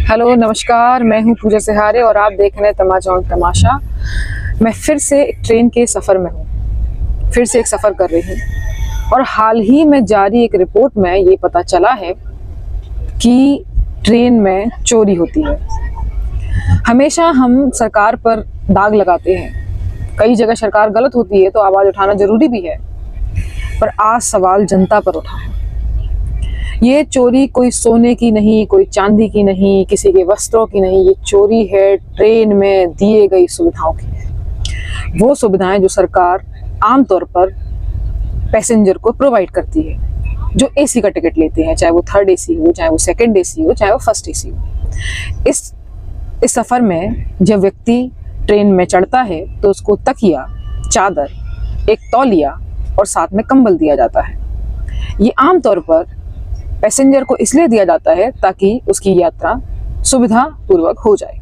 Hello नमस्कार, मैं हूं पूजा सिहारे और आप देख रहे हैं तमाचा और तमाशा। मैं फिर से एक ट्रेन के सफ़र में हूं, फिर से एक सफ़र कर रही हूं और हाल ही में जारी एक रिपोर्ट में ये पता चला है कि ट्रेन में चोरी होती है। हमेशा हम सरकार पर दाग लगाते हैं, कई जगह सरकार गलत होती है तो आवाज़ उठाना ज़रूरी भी है, पर आज सवाल जनता पर उठा है। ये चोरी कोई सोने की नहीं, कोई चांदी की नहीं, किसी के वस्त्रों की नहीं, ये चोरी है ट्रेन में दिए गई सुविधाओं की। वो सुविधाएं जो सरकार आमतौर पर पैसेंजर को प्रोवाइड करती है, जो एसी का टिकट लेते हैं, चाहे वो थर्ड एसी हो, चाहे वो सेकंड एसी हो, चाहे वो फर्स्ट एसी हो। इस सफ़र में जब व्यक्ति ट्रेन में चढ़ता है तो उसको तकिया, चादर, एक तौलिया और साथ में कंबल दिया जाता है। ये आमतौर पर पैसेंजर को इसलिए दिया जाता है ताकि उसकी यात्रा सुविधा पूर्वक हो जाए।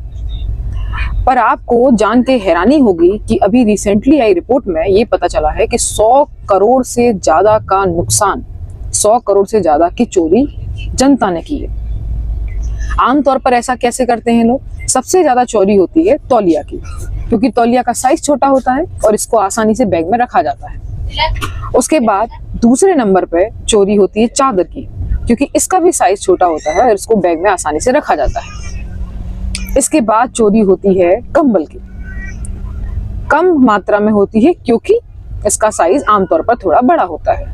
पर आपको जान के हैरानी होगी कि अभी रिसेंटली आई रिपोर्ट में ये पता चला है कि 100 करोड़ से ज़्यादा का नुकसान, 100 करोड़ से ज़्यादा की चोरी जनता ने की है। आमतौर पर ऐसा कैसे करते हैं लोग? सबसे ज़्यादा चोरी होती है तौलिया की, क्योंकि तौलिया का साइज छोटा होता है और इसको आसानी से बैग में रखा जाता है। उसके बाद दूसरे नंबर पे चोरी होती है चादर की, क्योंकि इसका भी साइज छोटा होता है और इसको बैग में आसानी से रखा जाता है। इसके बाद चोरी होती है कंबल की, कम मात्रा में होती है क्योंकि इसका साइज आमतौर पर थोड़ा बड़ा होता है।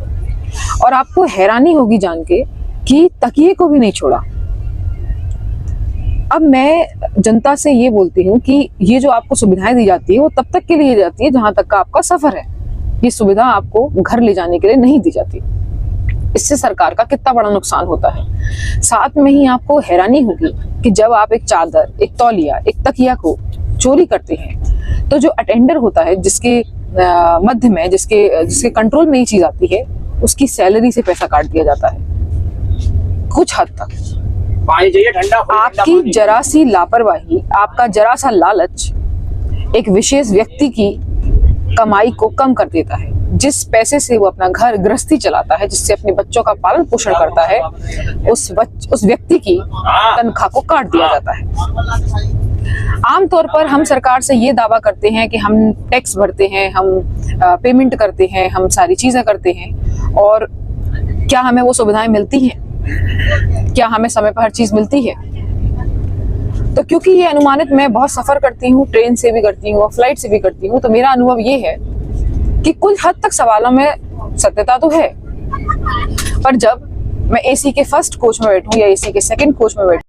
और आपको हैरानी होगी जान के कि तकिए को भी नहीं छोड़ा। अब मैं जनता से ये बोलती हूँ कि ये जो आपको सुविधाएं दी जाती है वो तब तक के लिए जाती है जहां तक का आपका सफर है। ये सुविधा आपको घर ले जाने के लिए नहीं दी जाती। इससे सरकार का कितना बड़ा नुकसान होता है। साथ में ही आपको हैरानी होगी कि जब आप एक चादर, एक तौलिया, एक तकिया को चोरी करते हैं तो जो अटेंडर होता है, जिसके मध्य में, जिसके कंट्रोल में ये चीज आती है, उसकी सैलरी से पैसा काट दिया जाता है कुछ हद तक। आपकी जरा सी लापरवाही, आपका जरा सा लालच एक विशेष व्यक्ति की कमाई को कम कर देता है। जिस पैसे से वो अपना घर गृहस्थी चलाता है, जिससे अपने बच्चों का पालन पोषण करता है, उस व्यक्ति की तनख्वाह को काट दिया जाता है। आमतौर पर हम सरकार से ये दावा करते हैं कि हम टैक्स भरते हैं, हम पेमेंट करते हैं, हम सारी चीजें करते हैं, और क्या हमें वो सुविधाएं मिलती हैं? क्या हमें समय पर हर चीज मिलती है? तो क्योंकि ये अनुमानित, मैं बहुत सफर करती हूँ, ट्रेन से भी करती हूँ और फ्लाइट से भी करती हूँ, तो मेरा अनुभव ये है कि कुछ हद तक सवालों में सत्यता तो है। पर जब मैं एसी के फर्स्ट कोच में बैठूं या एसी के सेकंड कोच में बैठूं